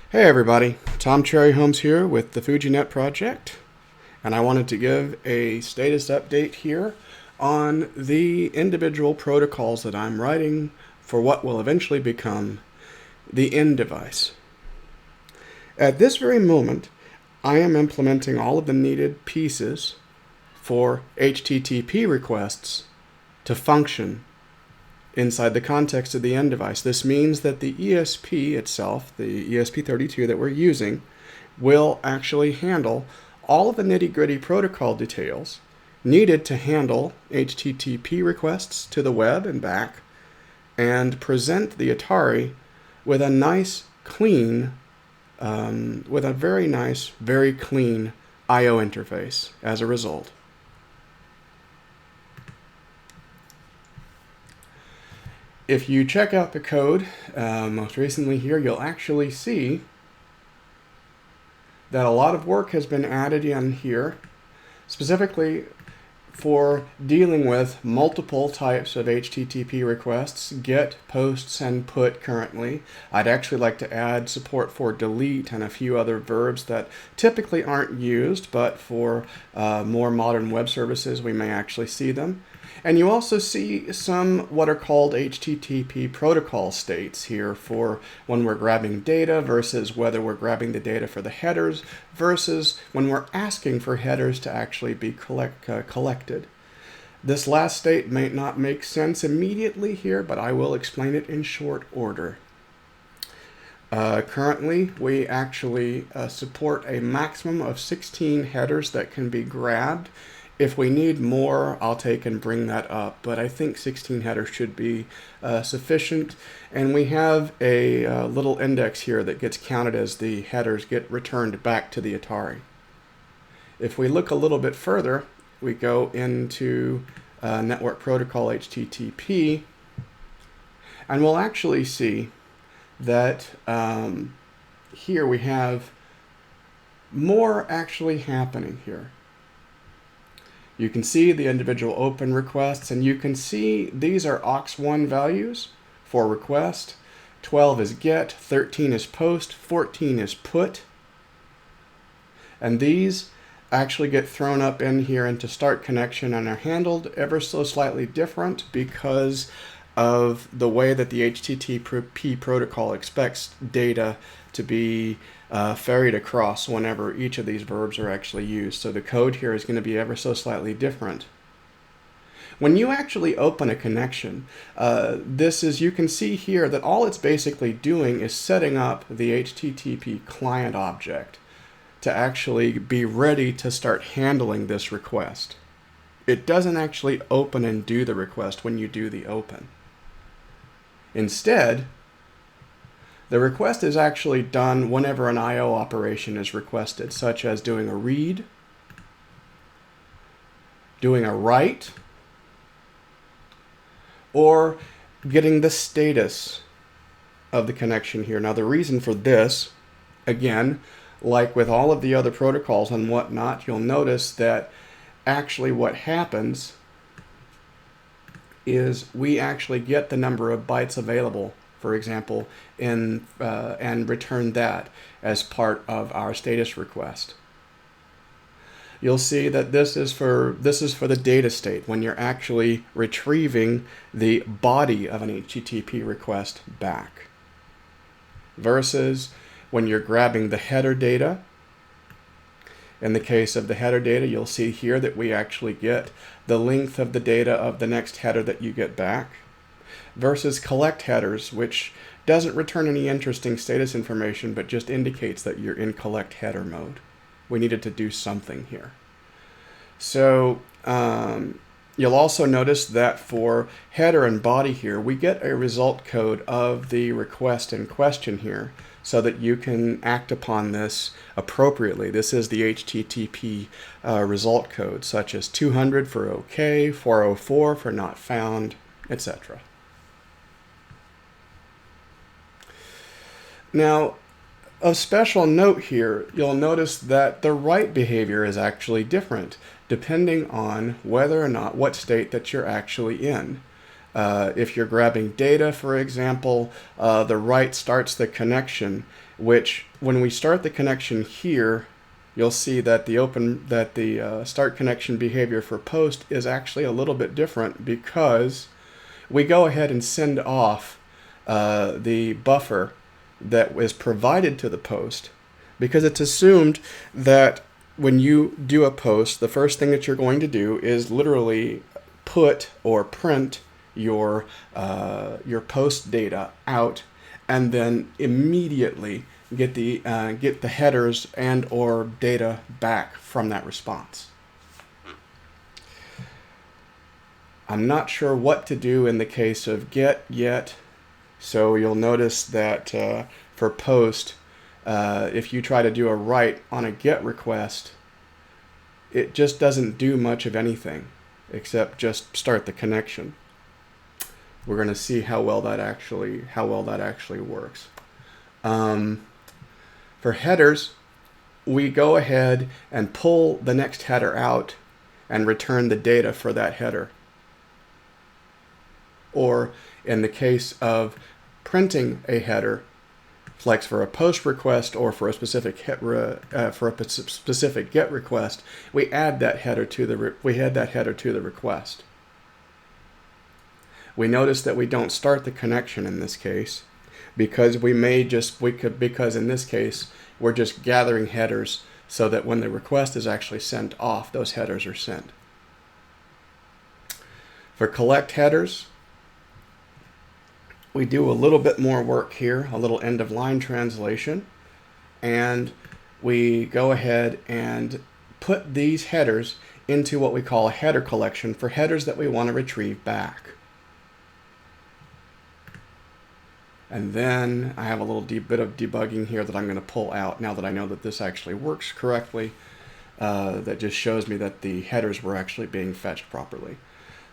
Hey everybody, Tom Cherry Holmes here with the FujiNet project, and I wanted to give a status update here on the individual protocols that I'm writing for what will eventually become the end device. At this very moment, I am implementing all of the needed pieces for HTTP requests to function inside the context of the end device. This means that the ESP itself, the ESP32 that we're using, will actually handle all of the nitty-gritty protocol details needed to handle HTTP requests to the web and back, and present the Atari with a nice, clean, with a very nice, very clean I/O interface as a result. If you check out the code most recently here, you'll actually see that a lot of work has been added in here, specifically for dealing with multiple types of HTTP requests, get, posts, and put currently. I'd actually like to add support for delete and a few other verbs that typically aren't used, but for more modern web services we may actually see them. And you also see some what are called HTTP protocol states here for when we're grabbing data versus whether we're grabbing the data for the headers versus when we're asking for headers to actually be collected. This last state may not make sense immediately here, but I will explain it in short order. Currently, we actually support a maximum of 16 headers that can be grabbed. If we need more, I'll take and bring that up, but I think 16 headers should be sufficient. And we have a little index here that gets counted as the headers get returned back to the Atari. If we look a little bit further, we go into Network Protocol HTTP, and we'll actually see that here we have more actually happening here. You can see the individual open requests, and you can see these are aux1 values for request. 12 is get, 13 is post, 14 is put. And these actually get thrown up in here into start connection and are handled ever so slightly different because of the way that the HTTP protocol expects data to be ferried across whenever each of these verbs are actually used. So the code here is going to be ever so slightly different. When you actually open a connection, you can see here that all it's basically doing is setting up the HTTP client object to actually be ready to start handling this request. It doesn't actually open and do the request when you do the open. Instead, the request is actually done whenever an I/O operation is requested, such as doing a read, doing a write, or getting the status of the connection here. Now, the reason for this, again, like with all of the other protocols and whatnot, you'll notice that actually what happens is we actually get the number of bytes available, for example, and return that as part of our status request. You'll see that this is for the data state when you're actually retrieving the body of an HTTP request back, versus when you're grabbing the header data. In the case of the header data, you'll see here that we actually get the length of the data of the next header that you get back, versus collect headers, which doesn't return any interesting status information, but just indicates that you're in collect header mode. We needed to do something here. So you'll also notice that for header and body here, we get a result code of the request in question here, so that you can act upon this appropriately. This is the HTTP result code, such as 200 for OK, 404 for not found, etc. Now, of special note here, you'll notice that the write behavior is actually different depending on whether or not what state that you're actually in. If you're grabbing data, for example, the write starts the connection, which when we start the connection here, you'll see that the start connection behavior for post is actually a little bit different, because we go ahead and send off the buffer that is provided to the post, because it's assumed that when you do a post, the first thing that you're going to do is literally put or print your post data out, and then immediately get the headers and or data back from that response. I'm not sure what to do in the case of get yet, so you'll notice that for post, if you try to do a write on a get request, it just doesn't do much of anything except just start the connection. We're going to see how well that actually works. For headers, we go ahead and pull the next header out and return the data for that header. Or in the case of printing a header, like for a post request or for a specific specific get request, we add that header to the request. We notice that we don't start the connection in this case, because because in this case we're just gathering headers so that when the request is actually sent off, those headers are sent. For collect headers, we do a little bit more work here, a little end of line translation, and we go ahead and put these headers into what we call a header collection for headers that we want to retrieve back. And then I have a little bit of debugging here that I'm going to pull out now that I know that this actually works correctly. That just shows me that the headers were actually being fetched properly.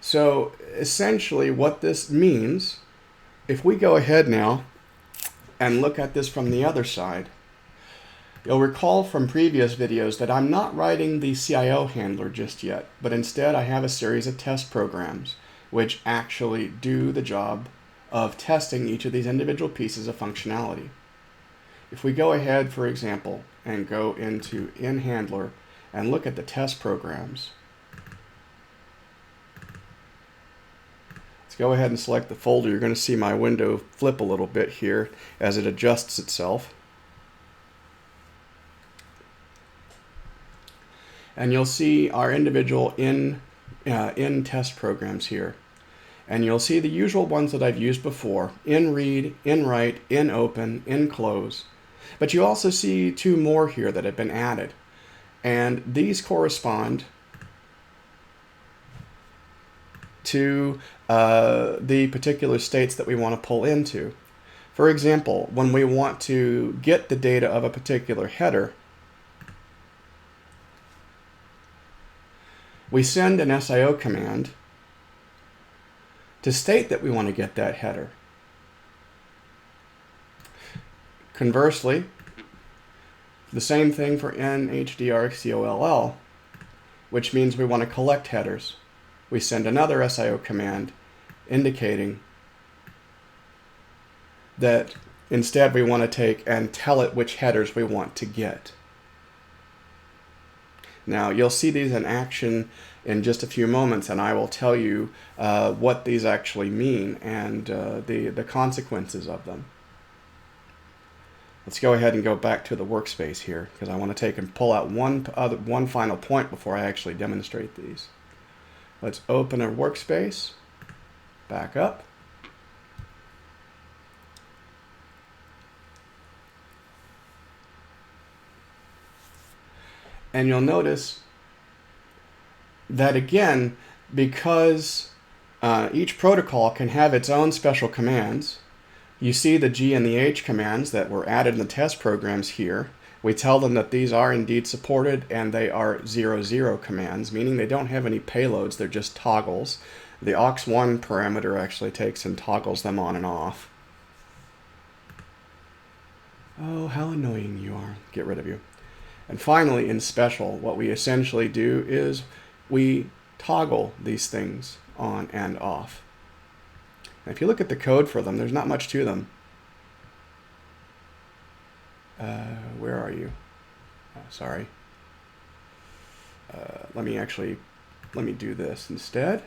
So essentially what this means, if we go ahead now and look at this from the other side, you'll recall from previous videos that I'm not writing the CIO handler just yet, but instead I have a series of test programs which actually do the job of testing each of these individual pieces of functionality. If we go ahead, for example, and go into InHandler and look at the test programs, let's go ahead and select the folder. You're going to see my window flip a little bit here as it adjusts itself. And you'll see our individual in test programs here. And you'll see the usual ones that I've used before: in read, in write, in open, in close. But you also see two more here that have been added. And these correspond to the particular states that we want to pull into. For example, when we want to get the data of a particular header, we send an SIO command to state that we want to get that header. Conversely, the same thing for NHDRXCOLL, which means we want to collect headers. We send another SIO command indicating that instead we want to take and tell it which headers we want to get. Now you'll see these in action in just a few moments, and I will tell you what these actually mean and the consequences of them. Let's go ahead and go back to the workspace here, because I want to take and pull out one final point before I actually demonstrate these. Let's open a workspace, back up. And you'll notice that again, because each protocol can have its own special commands, you see the G and the H commands that were added in the test programs here. We tell them that these are indeed supported, and they are 00 commands, meaning they don't have any payloads, they're just toggles. The aux1 parameter actually takes and toggles them on and off. Oh, how annoying you are. Get rid of you. And finally, in special, what we essentially do is we toggle these things on and off. If you look at the code for them, there's not much to them. Where are you? Sorry. Let me do this instead.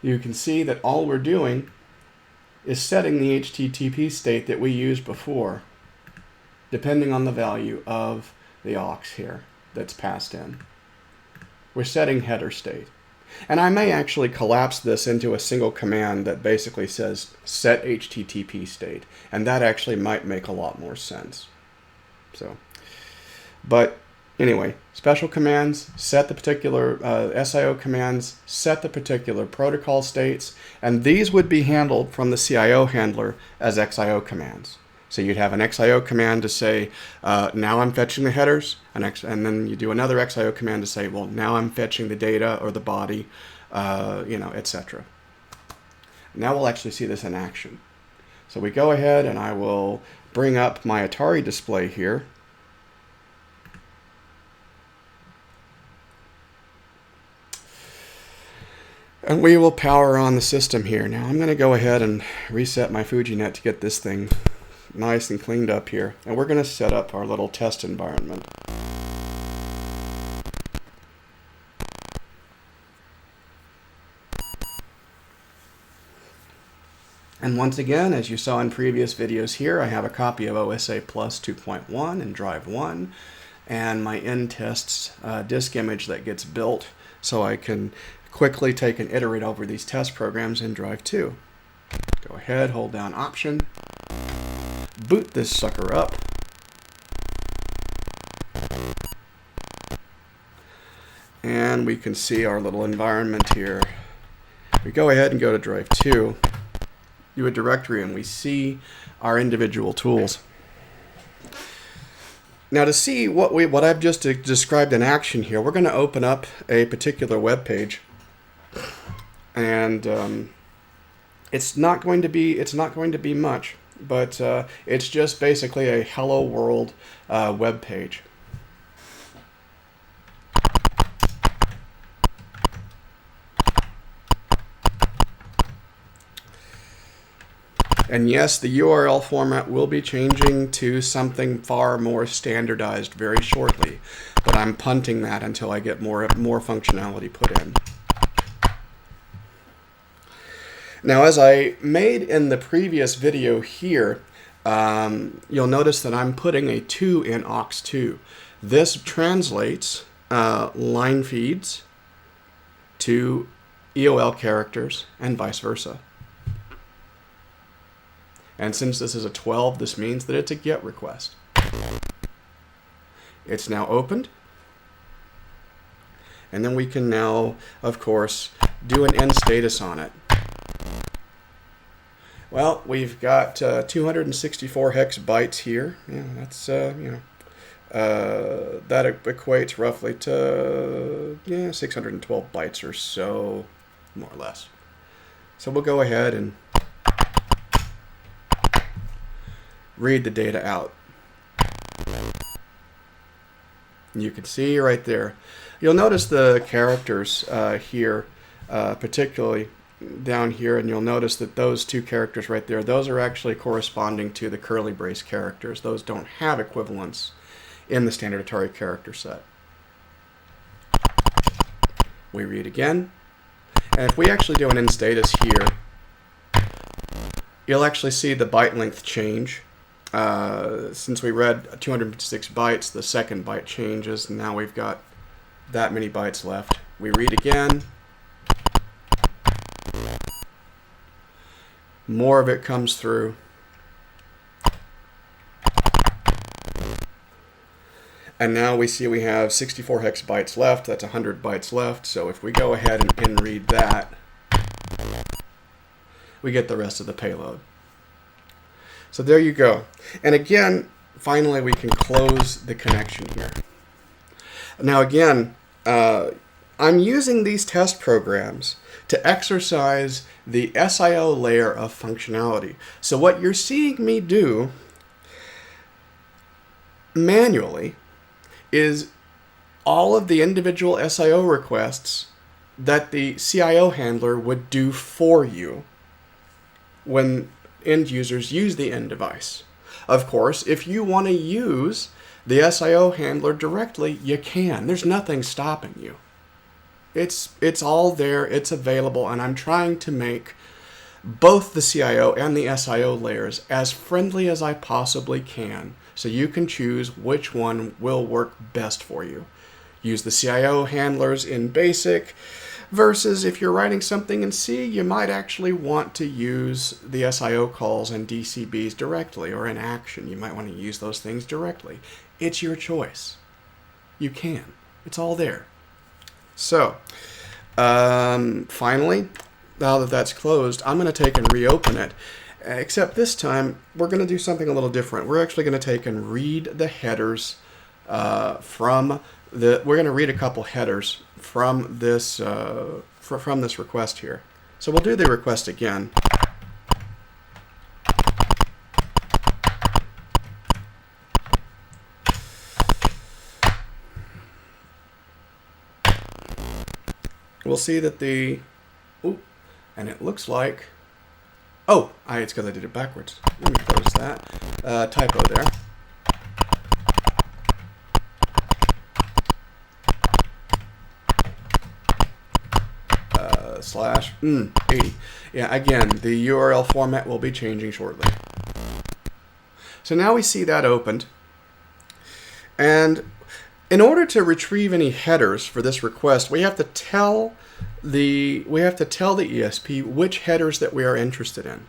You can see that all we're doing is setting the HTTP state that we used before, depending on the value of the aux here that's passed in. We're setting header state. And I may actually collapse this into a single command that basically says set HTTP state, and that actually might make a lot more sense. So, but anyway, special commands, set the particular SIO commands, set the particular protocol states, and these would be handled from the CIO handler as XIO commands. So you'd have an XIO command to say, now I'm fetching the headers, and then you do another XIO command to say, well, now I'm fetching the data or the body, etc. Now we'll actually see this in action. So we go ahead and I will bring up my Atari display here. And we will power on the system here. Now I'm going to go ahead and reset my FujiNet to get this thing nice and cleaned up here. And we're going to set up our little test environment. And once again, as you saw in previous videos here, I have a copy of OSA Plus 2.1 in drive 1 and my ntests disk image that gets built so I can quickly take and iterate over these test programs in drive 2. Go ahead, hold down Option, boot this sucker up, and we can see our little environment here. We go ahead and go to drive 2, do a directory, and we see our individual tools. Now to see what I've just described in action here, we're going to open up a particular web page, and it's not going to be much, but it's just basically a hello world web page. And yes, the URL format will be changing to something far more standardized very shortly, but I'm punting that until I get more functionality put in. Now, as I made in the previous video here, you'll notice that I'm putting a 2 in aux2. This translates line feeds to EOL characters and vice versa. And since this is a 12, this means that it's a GET request. It's now opened. And then we can now, of course, do an end status on it. Well, we've got 264 hex bytes here. Yeah, that's, that equates roughly to 612 bytes or so, more or less. So we'll go ahead and read the data out. You can see right there. You'll notice the characters here, particularly down here, and you'll notice that those 2 characters right there, those are actually corresponding to the curly brace characters. Those don't have equivalents in the standard Atari character set. We read again, and if we actually do an end status here, you'll actually see the byte length change. Since we read 256 bytes, the second byte changes, and now we've got that many bytes left. We read again. More of it comes through. And now we see we have 64 hex bytes left. That's 100 bytes left. So if we go ahead and read that, we get the rest of the payload. So there you go. And again, finally, we can close the connection here. Now again, I'm using these test programs to exercise the SIO layer of functionality. So what you're seeing me do manually is all of the individual SIO requests that the CIO handler would do for you when end users use the end device. Of course, if you want to use the SIO handler directly, you can. There's nothing stopping you. It's all there, it's available, and I'm trying to make both the CIO and the SIO layers as friendly as I possibly can, so you can choose which one will work best for you. Use the CIO handlers in BASIC, versus if you're writing something in C, you might actually want to use the SIO calls and DCBs directly, or in Action, you might want to use those things directly. It's your choice. You can. It's all there. So, finally, now that that's closed, I'm going to take and reopen it. Except this time, we're going to do something a little different. We're actually going to take and read the headers from the. We're going to read a couple headers from this from this request here. So we'll do the request again. We'll see that the, and it looks like, it's because I did it backwards. Let me close that. Typo there. Slash 80. Yeah, again, the URL format will be changing shortly. So now we see that opened. And in order to retrieve any headers for this request, we have to tell the ESP which headers that we are interested in.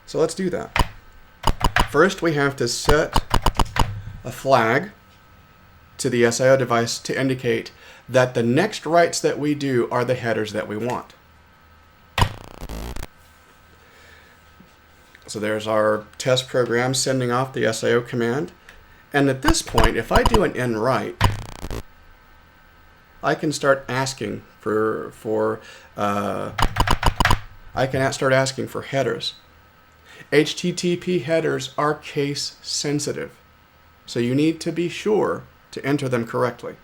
So let's do that. First, we have to set a flag to the SIO device to indicate that the next writes that we do are the headers that we want. So there's our test program sending off the SIO command. And at this point, if I do an NWrite, I can start asking for headers. HTTP headers are case sensitive, so you need to be sure to enter them correctly.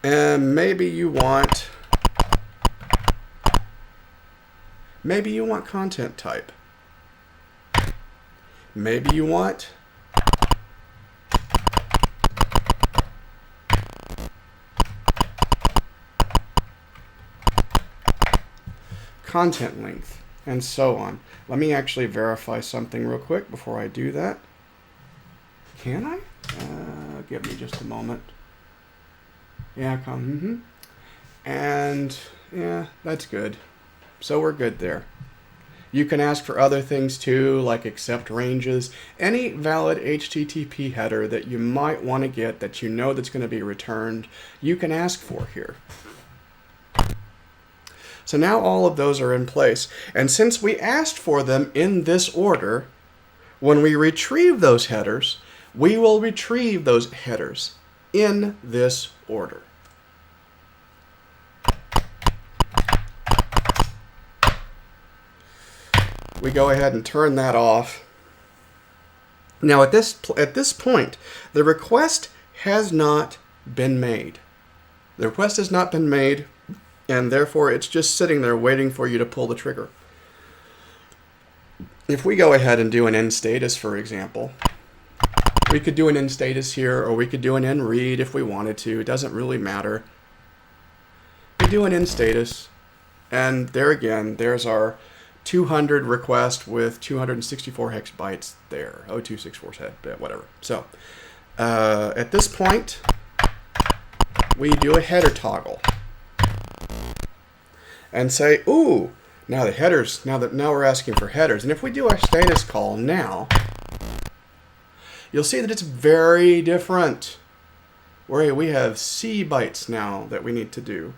And maybe you want content type. Maybe you want content length, and so on. Let me actually verify something real quick before I do that. Can I? Give me just a moment. Yeah, and yeah, that's good. So we're good there. You can ask for other things too, like accept ranges. Any valid HTTP header that you might want to get that you know that's going to be returned, you can ask for here. So now all of those are in place. And since we asked for them in this order, when we retrieve those headers, we will retrieve those headers in this order. We go ahead and turn that off. Now at this point, the request has not been made. The request has not been made, and therefore it's just sitting there waiting for you to pull the trigger. If we go ahead and do an end status, for example, we could do an end status here, or we could do an end read if we wanted to. It doesn't really matter. We do an end status, and there again, there's our 200 request with 264 hex bytes there. 0264 head, whatever. So at this point, we do a header toggle and say, ooh, now the headers. Now we're asking for headers, and if we do our status call now, you'll see that it's very different. Where we have C bytes now that we need to do.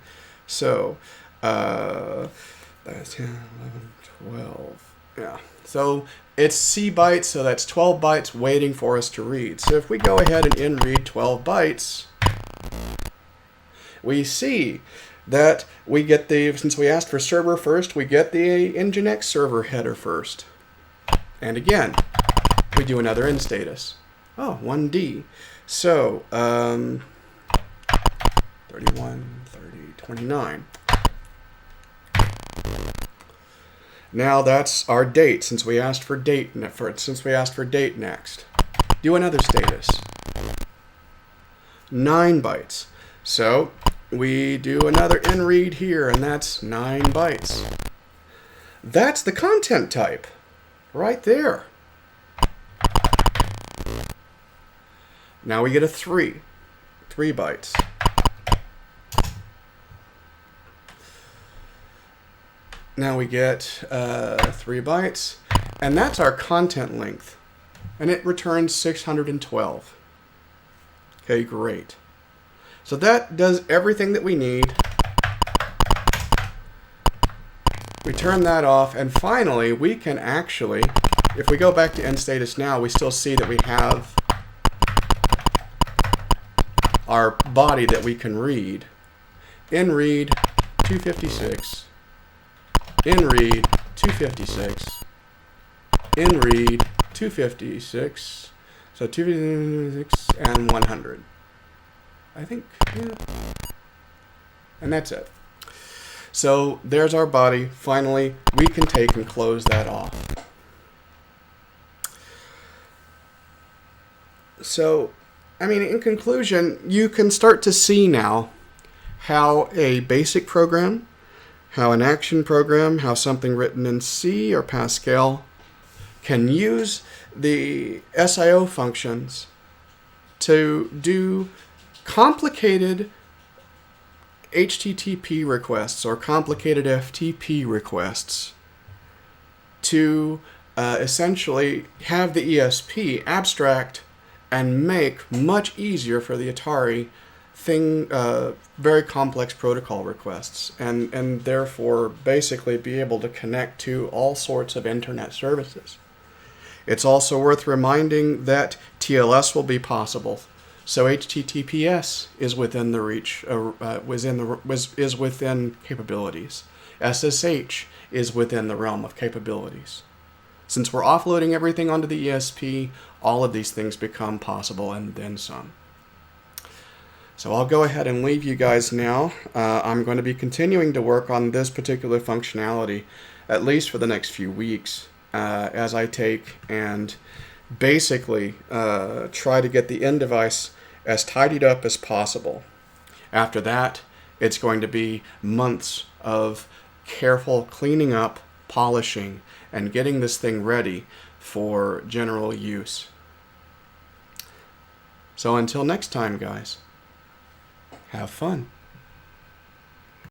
So that's 10, 11, 12. Yeah. So it's C bytes, so that's 12 bytes waiting for us to read. So if we go ahead and read 12 bytes, we see that we get since we asked for server first, we get the Nginx server header first. And again, we do another in status. Oh, 1D. So, 31, 30, 29. Now that's our date, since we asked for date next. Do another status. 9 bytes. So we do another nread here, and that's 9 bytes. That's the content type right there. Now we get a 3 bytes. Now we get 3 bytes, and that's our content length, and it returns 612. Okay, great. So that does everything that we need. We turn that off, and finally we can actually, if we go back to end status now, we still see that we have our body that we can read. Nread 256. Nread 256. Nread 256. So 256 and 100. I think, yeah. And that's it. So there's our body. Finally, we can take and close that off. So, I mean, in conclusion, you can start to see now how a basic program, how an action program, how something written in C or Pascal can use the SIO functions to do complicated HTTP requests or complicated FTP requests to essentially have the ESP abstract and make much easier for the Atari very complex protocol requests, and therefore basically be able to connect to all sorts of internet services. It's also worth reminding that TLS will be possible, so HTTPS is within the reach, is within capabilities. SSH is within the realm of capabilities. Since we're offloading everything onto the ESP, all of these things become possible and then some. So I'll go ahead and leave you guys now. I'm going to be continuing to work on this particular functionality, at least for the next few weeks, as I take and basically try to get the end device as tidied up as possible. After that, it's going to be months of careful cleaning up, polishing, and getting this thing ready for general use. So until next time, guys. Have fun.